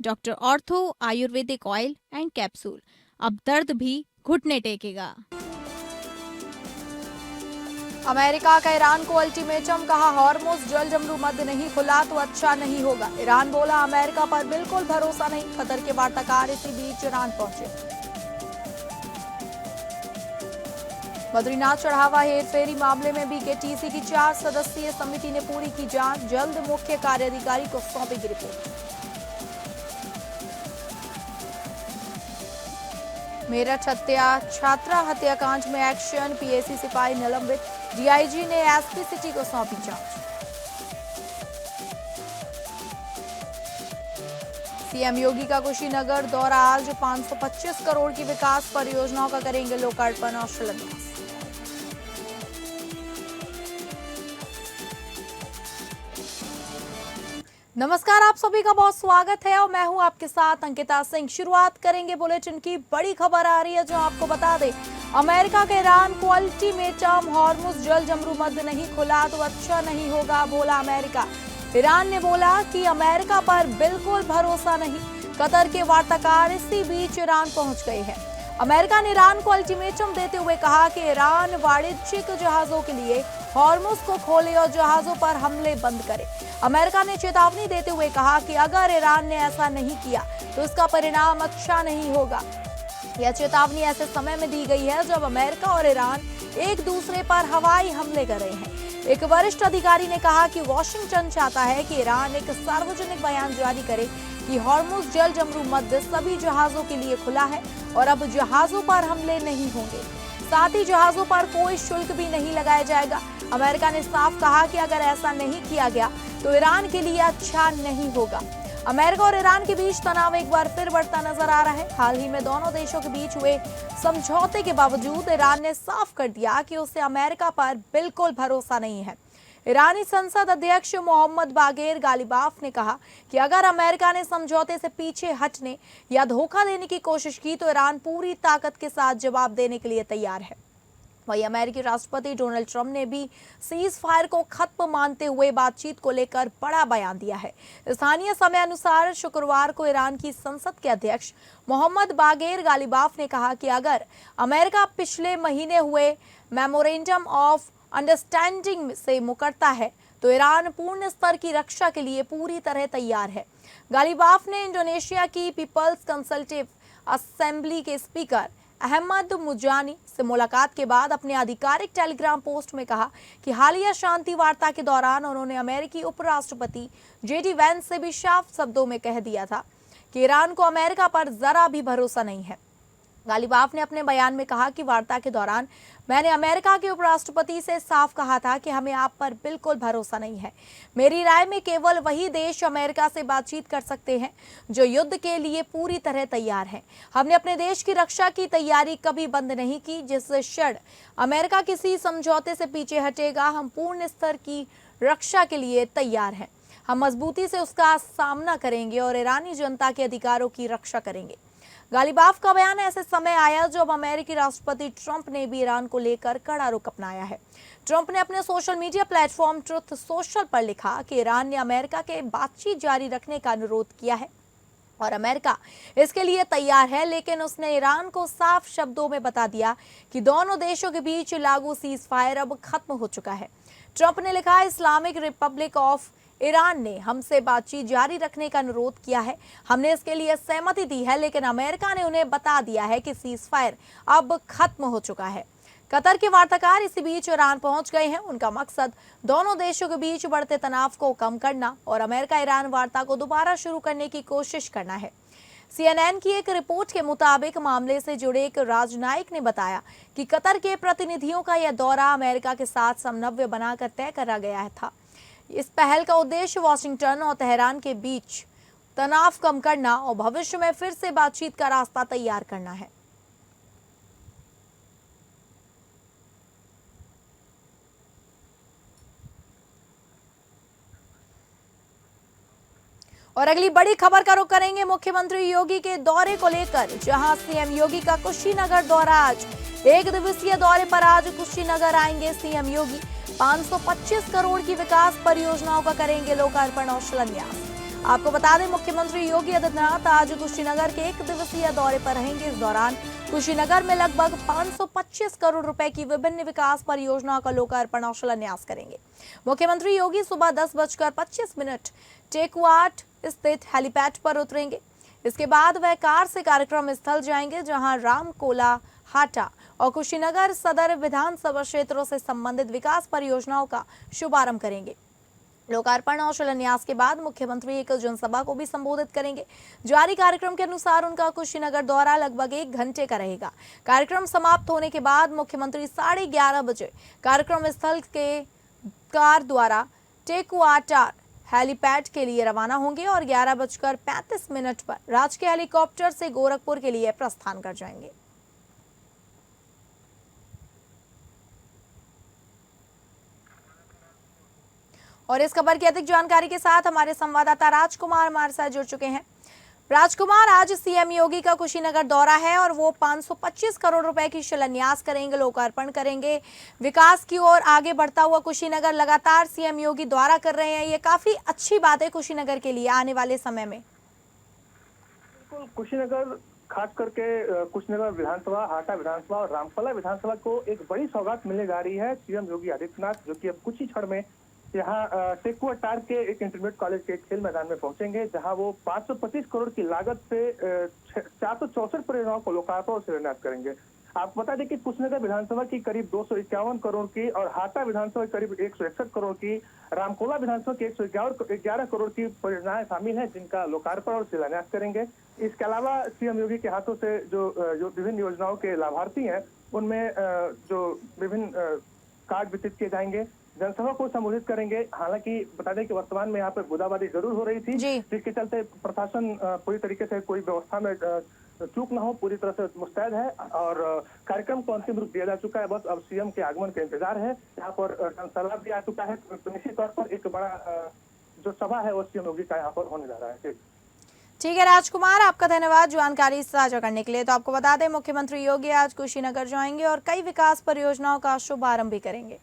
Doctor ortho Ayurvedic oil and capsule. अब दर्द भी घुटने टेकेगा। अमेरिका का ईरान को अल्टीमेटम, कहा हॉर्मुज जलजमरू मध्य नहीं खुला तो अच्छा नहीं होगा। ईरान बोला अमेरिका पर बिल्कुल भरोसा नहीं। कतर के वार्ताकार इसी बीच ईरान पहुंचे। बद्रीनाथ चढ़ावा हेरफेरी मामले में बीकेटीसी की 4 सदस्यीय समिति ने पूरी की जांच। जल्द मुख्य कार्याधिकारी को सौंपेगी रिपोर्ट। मेरठ छात्रा हत्याकांड में एक्शन, पीएसी सिपाही निलंबित। डीआईजी ने एसपी सिटी को सौंपी जांच। सीएम योगी का कुशीनगर दौरा आज। 525 करोड़ की विकास परियोजनाओं का करेंगे लोकार्पण और शिलान्यास। नमस्कार, आप सभी का बहुत स्वागत है और मैं हूं आपके साथ अंकिता सिंह। शुरुआत करेंगे बुलेटिन की। बड़ी खबर आ रही है जो आपको बता दें, अमेरिका के ईरान को अल्टीमेटम, हॉर्मुज जलजमरू मध्य नहीं खुला तो अच्छा नहीं होगा, बोला अमेरिका। ईरान ने बोला कि अमेरिका पर बिल्कुल भरोसा नहीं। कतर के वार्ताकार इसी बीच ईरान पहुंच गए हैं। अमेरिका ने ईरान को अल्टीमेटम देते हुए कहा कि ईरान वाणिज्यिक जहाजों के लिए हॉर्मुज को खोले और जहाजों पर हमले बंद करे। अमेरिका ने चेतावनी देते हुए कहा कि अगर ईरान ने ऐसा नहीं किया तो इसका परिणाम अच्छा नहीं होगा। यह चेतावनी ऐसे समय में दी गई है जब अमेरिका और ईरान एक दूसरे पर हवाई हमले कर रहे हैं। एक वरिष्ठ अधिकारी ने कहा कि वॉशिंगटन चाहता है कि ईरान एक सार्वजनिक बयान जारी करे कि हॉर्मुज जलजमरू मध्य सभी जहाजों के लिए खुला है और अब जहाजों पर हमले नहीं होंगे। साथ ही जहाजों पर कोई शुल्क भी नहीं लगाया जाएगा। अमेरिका ने साफ कहा कि अगर ऐसा नहीं किया गया तो ईरान के लिए अच्छा नहीं होगा। अमेरिका और ईरान के बीच तनाव एक बार फिर बढ़ता नजर आ रहा है। हाल ही में दोनों देशों के बीच हुए समझौते के बावजूद ईरान ने साफ कर दिया कि उसे अमेरिका पर बिल्कुल भरोसा नहीं है। ईरानी संसद अध्यक्ष मोहम्मद बागेर गालिबाफ ने कहा कि अगर अमेरिका ने समझौते से पीछे हटने या धोखा देने की कोशिश की तो ईरान पूरी ताकत के साथ जवाब देने के लिए तैयार है। वहीं अमेरिकी राष्ट्रपति डोनाल्ड ट्रंप ने भी सीज फायर को खत्म मानते हुए बातचीत को लेकर बड़ा बयान दिया है। स्थानीय समय अनुसार शुक्रवार को ईरान की संसद के अध्यक्ष मोहम्मद बागेर गालिबाफ ने कहा कि अगर अमेरिका पिछले महीने हुए मेमोरेंडम ऑफ अंडरस्टैंडिंग से मुकरता है तो ईरान पूर्ण स्तर की रक्षा के लिए पूरी तरह तैयार है। गालिबाफ ने इंडोनेशिया की पीपल्स कंसल्टेटिव असेंबली के स्पीकर अहमद मुजानी से मुलाकात के बाद अपने आधिकारिक टेलीग्राम पोस्ट में कहा कि हालिया शांति वार्ता के दौरान उन्होंने अमेरिकी उपराष्ट्रपति जेडी वैंस से भी साफ शब्दों में कह दिया था कि ईरान को अमेरिका पर जरा भी भरोसा नहीं है। गालिबाफ ने अपने बयान में कहा कि वार्ता के दौरान मैंने अमेरिका के उपराष्ट्रपति से साफ कहा था कि हमें आप पर बिल्कुल भरोसा नहीं है। मेरी राय में केवल वही देश अमेरिका से बातचीत कर सकते हैं जो युद्ध के लिए पूरी तरह तैयार हैं। हमने अपने देश की रक्षा की तैयारी कभी बंद नहीं की। जिस क्षण अमेरिका किसी समझौते से पीछे हटेगा, हम पूर्ण स्तर की रक्षा के लिए तैयार हैं। हम मजबूती से उसका सामना करेंगे और ईरानी जनता के अधिकारों की रक्षा करेंगे। गालिबाफ का बयान ऐसे समय आया जब अमेरिकी राष्ट्रपति ट्रंप ने भी ईरान को लेकर कड़ा रुख अपनाया है। ट्रंप ने अपने social media platform truth social पर लिखा कि ईरान ने अमेरिका के बातचीत जारी रखने का अनुरोध किया है और अमेरिका इसके लिए तैयार है, लेकिन उसने ईरान को साफ शब्दों में बता दिया कि दोनों देशों के बीच लागू सीज फायर अब खत्म हो चुका है। ट्रंप ने लिखा, इस्लामिक रिपब्लिक ऑफ ईरान ने हमसे बातचीत जारी रखने का अनुरोध किया है। हमने इसके लिए सहमति दी है, लेकिन अमेरिका ने उन्हें बता दिया है कि सीज फायर अब खत्म हो चुका है। कतर के वार्ताकार इसी बीच ईरान पहुंच गए हैं। उनका मकसद दोनों देशों के बीच बढ़ते तनाव को कम करना और अमेरिका ईरान वार्ता को दोबारा शुरू करने की कोशिश करना है। CNN की एक रिपोर्ट के मुताबिक मामले से जुड़े एक राजनयिक ने बताया कि कतर के प्रतिनिधियों का यह दौरा अमेरिका के साथ समन्वय बनाकर तय करा गया था। इस पहल का उद्देश्य वाशिंगटन और तेहरान के बीच तनाव कम करना और भविष्य में फिर से बातचीत का रास्ता तैयार करना है। और अगली बड़ी खबर का रुख करेंगे मुख्यमंत्री योगी के दौरे को लेकर, जहां सीएम योगी का कुशीनगर दौरा आज। एक दिवसीय दौरे पर आज कुशीनगर आएंगे सीएम योगी। 525 करोड़ की विकास परियोजनाओं का करेंगे लोकार्पण और शिलान्यास। आपको बता दें, मुख्यमंत्री योगी आदित्यनाथ आज कुशीनगर के 1 दिवसीय दौरे पर रहेंगे। इस दौरान कुशीनगर में लगभग 525 करोड़ रुपए की विभिन्न विकास परियोजनाओं का लोकार्पण और शिलान्यास करेंगे। मुख्यमंत्री योगी सुबह 10:25 टेकुआट स्थित हेलीपैड पर उतरेंगे। इसके बाद वह कार से कार्यक्रम स्थल जाएंगे, जहां रामकोला, हाटा और कुशीनगर सदर विधानसभा क्षेत्रों से संबंधित विकास परियोजनाओं का शुभारंभ करेंगे। लोकार्पण और शिलान्यास के बाद मुख्यमंत्री एक जनसभा को भी संबोधित करेंगे। जारी कार्यक्रम के अनुसार उनका कुशीनगर दौरा लगभग 1 घंटे का रहेगा। कार्यक्रम समाप्त होने के बाद मुख्यमंत्री 11:30 बजे कार्यक्रम स्थल के कार द्वारा टेकुआटार हेलीपैड के लिए रवाना होंगे और 11:35 पर राजकीय हेलीकॉप्टर से गोरखपुर के लिए प्रस्थान कर जाएंगे। और इस खबर की अधिक जानकारी के साथ हमारे संवाददाता राजकुमार हमारे साथ जुड़ चुके हैं। राजकुमार, आज सीएम योगी का कुशीनगर दौरा है और वो 525 करोड़ रुपए की शिलान्यास करेंगे, लोकार्पण करेंगे। विकास की ओर आगे बढ़ता हुआ कुशीनगर लगातार सीएम योगी दौरा कर रहे हैं। ये काफी अच्छी बात है कुशीनगर के लिए आने वाले समय में। बिल्कुल, कुशीनगर खास करके कुशीनगर विधानसभा, हाटा विधानसभा और रामकोला विधानसभा को एक बड़ी सौगात मिलने जा रही है सीएम योगी आदित्यनाथ, जो कि अब कुछ ही क्षण में यहाँ टेकुआटार के एक इंटरमीडिएट कॉलेज के खेल मैदान में पहुंचेंगे, जहां वो 525 करोड़ की लागत से 464 परियोजनाओं को लोकार्पण और शिलान्यास करेंगे। आपको बता दें कि कुशीनगर विधानसभा की करीब 251 करोड़ की और हाटा विधानसभा की करीब 161 करोड़ की, रामकोला विधानसभा की 111 करोड़ की परियोजनाएं शामिल हैं, जिनका लोकार्पण और शिलान्यास करेंगे। इसके अलावा सीएम योगी के हाथों से जो विभिन्न योजनाओं के लाभार्थी हैं, उनमें जो विभिन्न कार्ड वितरित किए जाएंगे, जनसभा को संबोधित करेंगे। हालांकि बता दें कि वर्तमान में यहाँ पर बूंदाबांदी जरूर हो रही थी, जिसके चलते प्रशासन पूरी तरीके से कोई व्यवस्था में चूक न हो, पूरी तरह से मुस्तैद है और कार्यक्रम को अंतिम रूप दिया जा चुका है। बस अब सीएम के आगमन का इंतजार है। यहाँ पर जनसभा भी आ चुका है, तो निश्चित तौर पर एक बड़ा जो सभा है वो सीएम योगी का यहाँ पर होने जा रहा है। ठीक है राजकुमार, आपका धन्यवाद जानकारी साझा करने के लिए। तो आपको बता दें, मुख्यमंत्री योगी आज कुशीनगर जाएंगे और कई विकास परियोजनाओं का शुभारंभ भी करेंगे।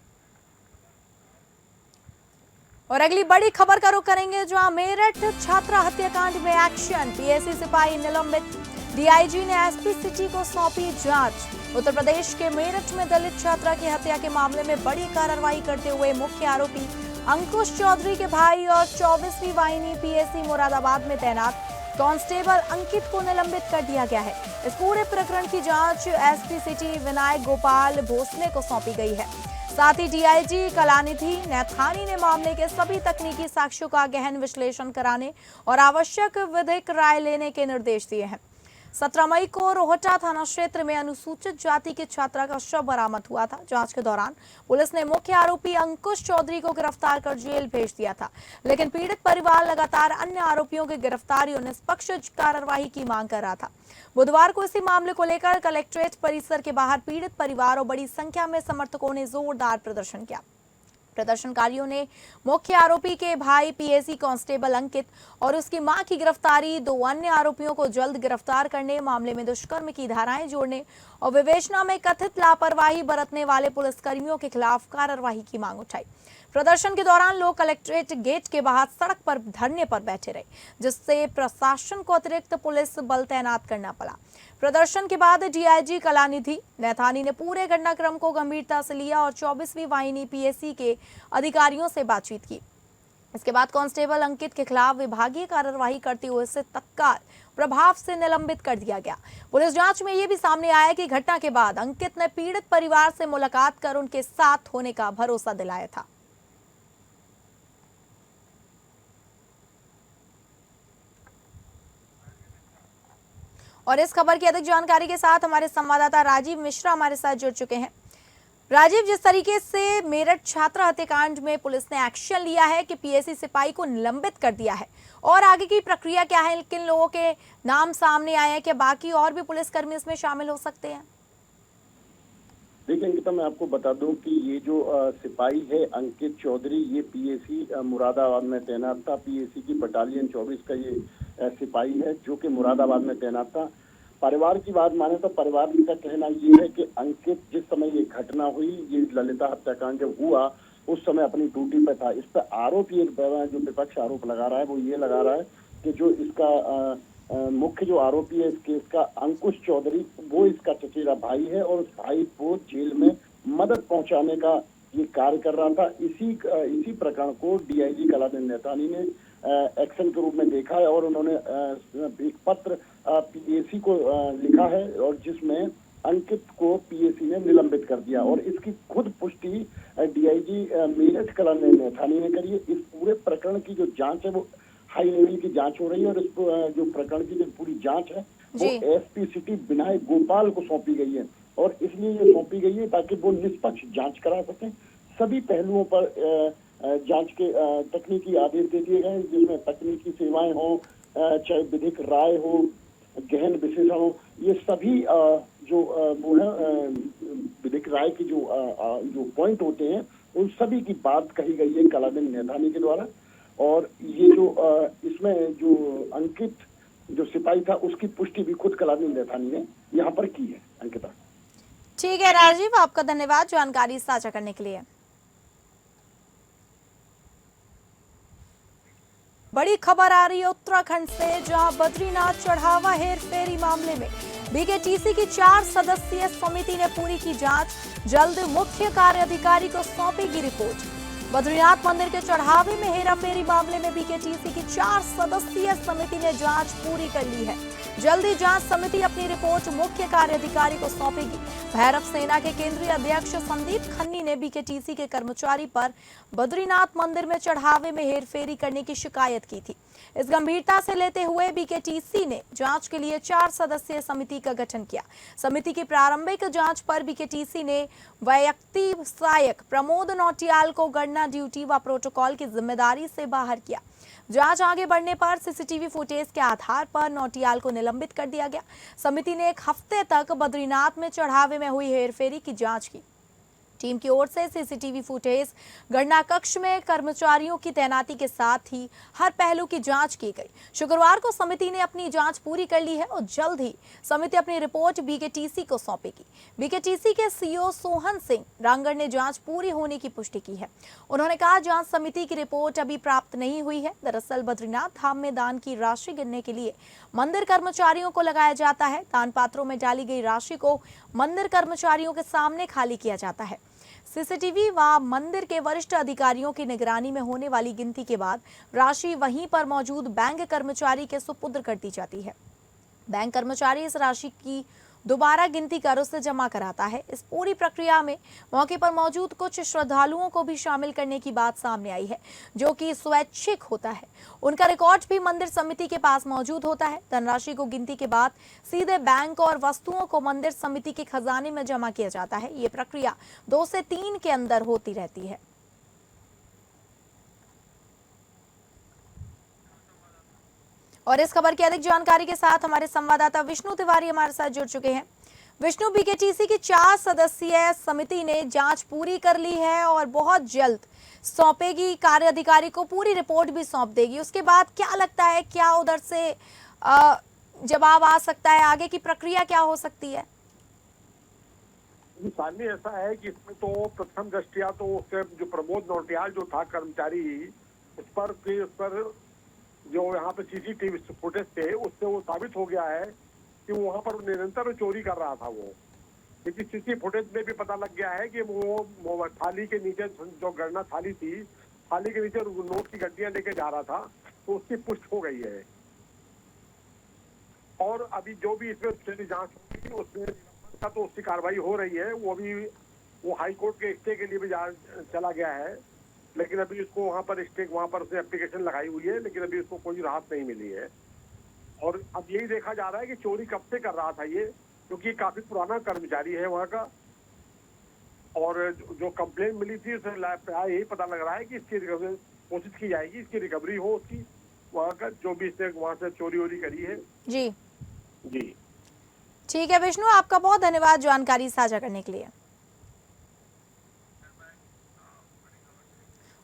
और अगली बड़ी खबर का रुख करेंगे, जहां मेरठ छात्रा हत्याकांड में एक्शन, पीएसी सिपाही निलंबित, डीआईजी ने एसपी सिटी को सौंपी जांच। उत्तर प्रदेश के मेरठ में दलित छात्रा की हत्या के मामले में बड़ी कार्रवाई करते हुए मुख्य आरोपी अंकुश चौधरी के भाई और 24वीं वाहिनी पीएसी मुरादाबाद में तैनात कांस्टेबल अंकित को निलंबित कर दिया गया है। इस पूरे प्रकरण की जांच एसपी सिटी विनायक गोपाल भोसले को सौंपी गई है। साथ ही डीआईजी कलानिधि नैथानी ने मामले के सभी तकनीकी साक्ष्यों का गहन विश्लेषण कराने और आवश्यक विधिक राय लेने के निर्देश दिए हैं। 17 मई को रोहटा थाना क्षेत्र में अनुसूचित जाति की छात्रा का शव बरामद हुआ था। जांच के दौरान पुलिस ने मुख्य आरोपी अंकुश चौधरी को गिरफ्तार कर जेल भेज दिया था, लेकिन पीड़ित परिवार लगातार अन्य आरोपियों की गिरफ्तारी और निष्पक्ष कार्रवाई की मांग कर रहा था। बुधवार को इसी मामले को लेकर कलेक्ट्रेट परिसर के बाहर पीड़ित परिवार और बड़ी संख्या में समर्थकों ने जोरदार प्रदर्शन किया। प्रदर्शनकारियों ने मुख्य आरोपी के भाई पीएसी कांस्टेबल अंकित और उसकी मां की गिरफ्तारी, 2 अन्य आरोपियों को जल्द गिरफ्तार करने, मामले में दुष्कर्म की धाराएं जोड़ने और विवेचना में कथित लापरवाही बरतने वाले पुलिसकर्मियों के खिलाफ कार्रवाई की मांग उठाई। प्रदर्शन के दौरान लोग कलेक्ट्रेट गेट के बाहर सड़क पर धरने पर बैठे रहे, जिससे प्रशासन को अतिरिक्त पुलिस बल तैनात करना पड़ा। प्रदर्शन के बाद डीआईजी कलानिधि नैथानी ने पूरे घटनाक्रम को गंभीरता से लिया और 24वीं वाहिनी पीएसी के अधिकारियों से बातचीत की। इसके बाद कांस्टेबल अंकित के खिलाफ विभागीय कार्रवाई करते हुए उसे तत्काल प्रभाव से निलंबित कर दिया गया। पुलिस जांच में यह भी सामने आया कि घटना के बाद अंकित ने पीड़ित परिवार से मुलाकात कर उनके साथ होने का भरोसा दिलाया था। और इस खबर की अधिक जानकारी के साथ हमारे संवाददाता राजीव मिश्रा हमारे साथ जुड़ चुके हैं। राजीव, जिस तरीके से मेरठ छात्रा हत्याकांड में पुलिस ने एक्शन लिया है कि पीएसी सिपाही को निलंबित कर दिया है, और आगे की प्रक्रिया क्या है, किन लोगों के नाम सामने आए हैं, क्या बाकी और भी पुलिसकर्मी इसमें शामिल हो सकते हैं? देखिए अंकिता, मैं आपको बता दूं कि ये जो सिपाही है अंकित चौधरी, ये पीएसी मुरादाबाद में तैनात था। पीएसी की बटालियन 24 का ये सिपाही है, जो कि मुरादाबाद में तैनात था। परिवार की बात माने तो परिवार का कहना ये है कि अंकित जिस समय ये घटना हुई, ये ललिता हत्याकांड जब हुआ, उस समय अपनी ड्यूटी पे था। इस पर आरोपी जो विपक्ष आरोप लगा रहा है वो ये लगा रहा है कि जो इसका मुख्य जो आरोपी है इस केस का अंकुश चौधरी, वो इसका चचेरा भाई है और उस भाई को जेल में मदद पहुंचाने का ये कार्य कर रहा था। इसी प्रकरण को डीआईजी कलादीन नैथानी ने एक्शन के रूप में देखा है और उन्होंने एक पत्र पीएसी को लिखा है और जिसमें अंकित को पीएसी ने निलंबित कर दिया और इसकी खुद पुष्टि डीआईजी मीरठ कलादीन नैथानी ने करी है। इस पूरे प्रकरण की जो जांच है वो हाई लेवल की जांच हो रही है और इस जो प्रकरण की जो पूरी जांच है वो एसपी सिटी विनायक गोपाल को सौंपी गई है और इसलिए ये सौंपी गई है ताकि वो निष्पक्ष जांच करा सकें। सभी पहलुओं पर जांच के तकनीकी आदेश दे दिए गए जिसमें तकनीकी सेवाएं हो, चाहे विधिक राय हो, गहन विश्लेषण हो, ये सभी जो वो है विधिक राय की जो पॉइंट होते हैं उन सभी की बात कही गई है कलादीन नैथानी के द्वारा। और ये जो इसमें जो अंकित जो सिपाही था उसकी पुष्टि भी खुद कलादीन नैथानी ने यहाँ पर की है। अंकिता, ठीक है राजीव, आपका धन्यवाद जानकारी साझा करने के लिए। बड़ी खबर आ रही है उत्तराखंड से, जहां बद्रीनाथ चढ़ावा हेर फेरी मामले में बीकेटीसी की 4 सदस्यीय समिति ने पूरी की जांच, जल्द मुख्य कार्य अधिकारी को सौंपेगी रिपोर्ट। बद्रीनाथ मंदिर के चढ़ावे में हेराफेरी मामले में बीकेटीसी की 4 सदस्यीय समिति ने जांच पूरी कर ली है। जल्दी जांच समिति अपनी रिपोर्ट मुख्य कार्य अधिकारी को सौंपेगी। भैरव सेना के केंद्रीय अध्यक्ष संदीप खन्नी ने बीकेटीसी के कर्मचारी पर बद्रीनाथ मंदिर में चढ़ावे में हेरफेरी करने की शिकायत की थी। इस गंभीरता से लेते हुए बीकेटीसी ने जांच के लिए 4 सदस्यीय समिति का गठन किया। समिति की प्रारंभिक जांच पर बीकेटीसी ने वैयक्तिक सहायक प्रमोद नौटियाल को गणना ड्यूटी व प्रोटोकॉल की जिम्मेदारी से बाहर किया। जांच आगे बढ़ने पर सीसीटीवी फुटेज के आधार पर नौटियाल को निलंबित कर दिया गया। समिति ने 1 हफ्ते तक बद्रीनाथ में चढ़ावे में हुई हेरफेरी की जांच की। टीम की ओर से सीसीटीवी फुटेज, गणना कक्ष में कर्मचारियों की तैनाती के साथ ही हर पहलू की जांच की गई। शुक्रवार को समिति ने अपनी जांच पूरी कर ली है और जल्द ही समिति अपनी रिपोर्ट बीकेटीसी को सौंपेगी। बीकेटीसी के सीईओ सोहन सिंह रांगड़ ने जांच पूरी होने की पुष्टि की है। उन्होंने कहा, जांच समिति की रिपोर्ट अभी प्राप्त नहीं हुई है। दरअसल बद्रीनाथ धाम में दान की राशि गिनने के लिए मंदिर कर्मचारियों को लगाया जाता है। दान पात्रों में डाली गई राशि को मंदिर कर्मचारियों के सामने खाली किया जाता है। सीसीटीवी व मंदिर के वरिष्ठ अधिकारियों की निगरानी में होने वाली गिनती के बाद राशि वहीं पर मौजूद बैंक कर्मचारी के सुपुर्द कर दी जाती है। बैंक कर्मचारी इस राशि की दोबारा गिनती कर उसे जमा कराता है। इस पूरी प्रक्रिया में मौके पर मौजूद कुछ श्रद्धालुओं को भी शामिल करने की बात सामने आई है, जो कि स्वैच्छिक होता है। उनका रिकॉर्ड भी मंदिर समिति के पास मौजूद होता है। धनराशि को गिनती के बाद सीधे बैंक और वस्तुओं को मंदिर समिति के खजाने में जमा किया जाता है। ये प्रक्रिया 2 से 3 के अंदर होती रहती है। और इस खबर की अधिक जानकारी के साथ हमारे संवाददाता विष्णु तिवारी हमारे साथ जुड़ चुके हैं। विष्णु, बीकेटीसी की 4 सदस्यीय समिति ने जांच पूरी कर ली है और बहुत जल्द सौंपेगी, कार्य अधिकारी को पूरी रिपोर्ट भी सौंप देगी। उसके बाद क्या लगता है, क्या उधर से जवाब आ सकता है, आगे की प्रक्रिया क्या हो सकती है? सामने ऐसा है कि इसमें तो प्रथम दृष्टिया तो उसके जो प्रमोद नौटियाल जो था कर्मचारी, उस पर जो यहाँ पे सीसीटीवी फुटेज थे उससे वो साबित हो गया है कि वहाँ पर निरंतर चोरी कर रहा था वो। क्योंकि सीसी फुटेज में भी पता लग गया है कि वो थाली के नीचे जो गणना थाली थी, थाली के नीचे नोट की गड्डियां लेके जा रहा था, तो उसकी पुष्टि हो गई है। और अभी जो भी इसमें जांच होगी उसमें तो उसकी कार्रवाई हो रही है। वो हाई कोर्ट के स्टे के लिए भी चला गया है, लेकिन अभी उसको वहाँ पर उसने एप्लीकेशन लगाई हुई है, लेकिन अभी उसको कोई राहत नहीं मिली है। और अब यही देखा जा रहा है कि चोरी कब से कर रहा था ये, क्योंकि काफी पुराना कर्मचारी है वहाँ का। और जो कंप्लेंट मिली थी उससे यही पता लग रहा है कि इसकी कोशिश की जाएगी, इसकी रिकवरी हो उसकी, वहाँ का जो भी इसने वहाँ से चोरी वोरी करी है। जी जी ठीक है विष्णु, आपका बहुत धन्यवाद जानकारी साझा करने के लिए।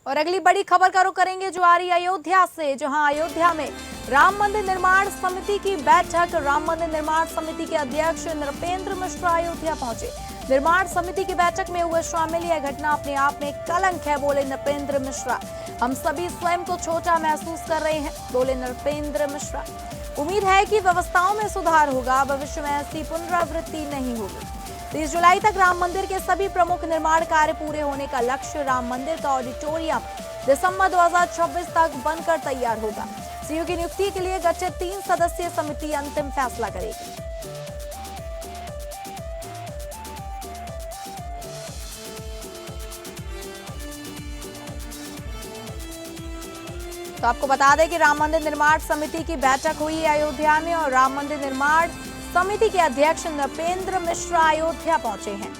और अगली बड़ी खबर का रुख करेंगे जो आ रही है अयोध्या से, जहां अयोध्या में राम मंदिर निर्माण समिति की बैठक। राम मंदिर निर्माण समिति के अध्यक्ष नृपेंद्र मिश्रा अयोध्या पहुंचे। निर्माण समिति की बैठक में हुए शामिल। यह घटना अपने आप में कलंक है, बोले नृपेंद्र मिश्रा। हम सभी स्वयं को छोटा महसूस कर रहे हैं, बोले नृपेंद्र मिश्रा। उम्मीद है कि व्यवस्थाओं में सुधार होगा, भविष्य में ऐसी पुनरावृत्ति नहीं होगी। 30 जुलाई तक राम मंदिर के सभी प्रमुख निर्माण कार्य पूरे होने का लक्ष्य। राम मंदिर का ऑडिटोरियम दिसंबर 2026 तक बनकर तैयार होगा। सीयू की नियुक्ति के लिए गठित 3 सदस्यीय समिति अंतिम फैसला करेगी। तो आपको बता दें कि राम मंदिर निर्माण समिति की बैठक हुई अयोध्या में और राम मंदिर निर्माण समिति के अध्यक्ष नृपेंद्र मिश्रा अयोध्या पहुंचे हैं।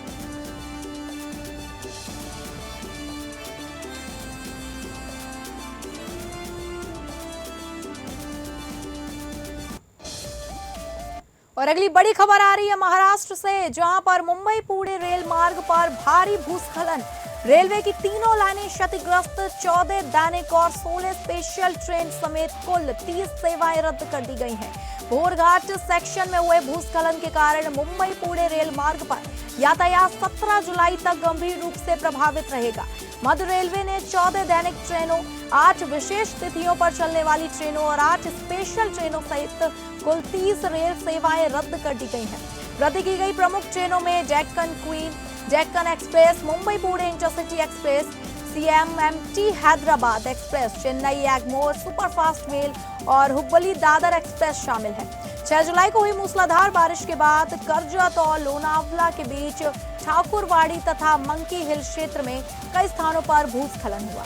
और अगली बड़ी खबर आ रही है महाराष्ट्र से, जहां पर मुंबई पुणे रेल मार्ग पर भारी भूस्खलन। रेलवे की तीनों लाइनें क्षतिग्रस्त, 14 दैनिक और 16 स्पेशल ट्रेन समेत कुल 30 सेवाएं रद्द कर दी गई हैं। भोरघाट सेक्शन में हुए भूस्खलन के कारण मुंबई पुणे रेल मार्ग पर यातायात 17 जुलाई तक गंभीर रूप से प्रभावित रहेगा। मध्य रेलवे ने 14 दैनिक ट्रेनों, 8 विशेष तिथियों पर चलने वाली ट्रेनों और 8 स्पेशल ट्रेनों सहित कुल 30 रेल सेवाएं रद्द कर दी गई हैं। रद्द की गई प्रमुख ट्रेनों में Deccan queen, Deccan express, Mumbai Pune intercity express, CMMT Hyderabad express, Chennai Egmore superfast mail और हुबली दादर एक्सप्रेस शामिल है। 6 जुलाई को हुई मूसलाधार बारिश के बाद कर्जत और लोनावला के बीच ठाकुरवाड़ी तथा मंकी हिल क्षेत्र में कई स्थानों पर भूस्खलन हुआ।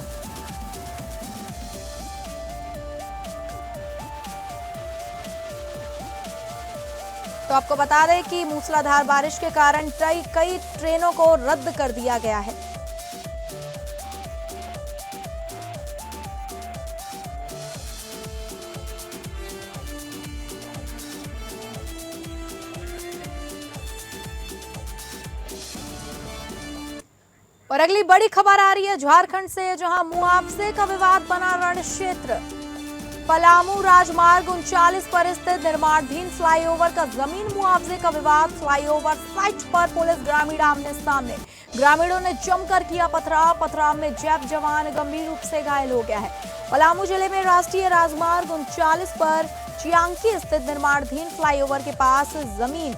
तो आपको बता दें कि मूसलाधार बारिश के कारण कई ट्रेनों को रद्द कर दिया गया है। और अगली बड़ी खबर आ रही है झारखंड से, जहां मुआवजे का विवाद बना रण क्षेत्र। पलामू राजमार्ग 39 पर स्थित निर्माणाधीन फ्लाईओवर का जमीन मुआवजे का विवाद। फ्लाईओवर साइट पर पुलिस ग्रामीण आमने सामने। ग्रामीणों ने जमकर किया पथराव में जैप जवान गंभीर रूप से घायल हो गया है। पलामू जिले में राष्ट्रीय राजमार्ग 39 पर चियांकी स्थित निर्माणाधीन फ्लाईओवर के पास जमीन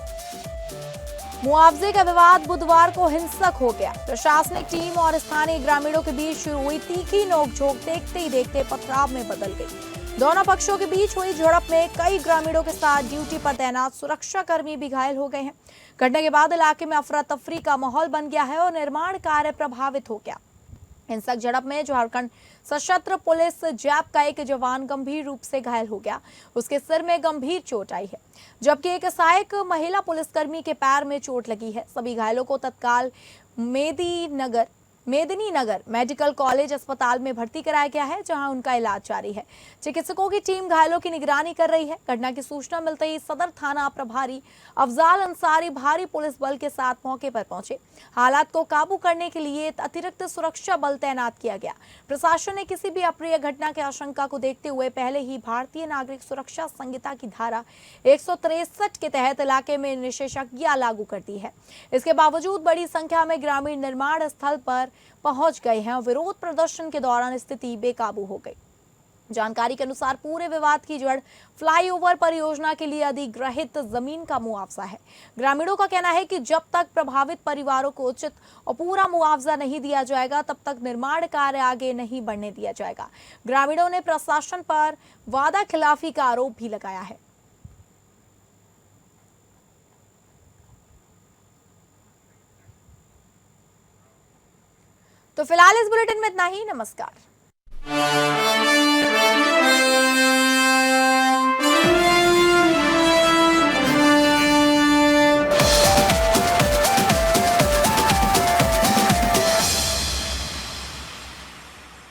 मुआवजे का विवाद बुधवार को हिंसक हो गया। प्रशासनिक टीम और स्थानीय ग्रामीणों के बीच शुरू हुई तीखी नोकझोंक देखते ही देखते पथराव में बदल गई। दोनों पक्षों के बीच हुई झड़प में कई ग्रामीणों के साथ ड्यूटी पर तैनात सुरक्षा कर्मी भी घायल हो गए हैं। घटना के बाद इलाके में अफरा तफरी का माहौल बन गया है और निर्माण कार्य प्रभावित हो गया। हिंसक झड़प में झारखंड सशस्त्र पुलिस जैप का एक जवान गंभीर रूप से घायल हो गया। उसके सिर में गंभीर चोट आई है, जबकि एक सहायक महिला पुलिसकर्मी के पैर में चोट लगी है। सभी घायलों को तत्काल मेदिनीनगर मेडिकल कॉलेज अस्पताल में भर्ती कराया गया है, जहां उनका इलाज जारी है। चिकित्सकों की टीम घायलों की निगरानी कर रही है। घटना की सूचना मिलते ही सदर थाना प्रभारी अफजाल अंसारी भारी पुलिस बल के साथ मौके पर पहुंचे। हालात को काबू करने के लिए अतिरिक्त सुरक्षा बल तैनात किया गया। प्रशासन ने किसी भी अप्रिय घटना की आशंका को देखते हुए पहले ही भारतीय नागरिक सुरक्षा संहिता की धारा 163 के तहत इलाके में निषेधाज्ञा लागू कर दी है। इसके बावजूद बड़ी संख्या में ग्रामीण निर्माण स्थल पर पहुंच गए हैं और विरोध प्रदर्शन के दौरान स्थिति बेकाबू हो गई। जानकारी के अनुसार पूरे विवाद की जड़ फ्लाईओवर परियोजना के लिए अधिग्रहित जमीन का मुआवजा है। ग्रामीणों का कहना है कि जब तक प्रभावित परिवारों को उचित और पूरा मुआवजा नहीं दिया जाएगा, तब तक निर्माण कार्य आगे नहीं बढ़ने दिया जाएगा। ग्रामीणों ने प्रशासन पर वादा खिलाफी का आरोप भी लगाया है। तो फिलहाल इस बुलेटिन में इतना ही। नमस्कार।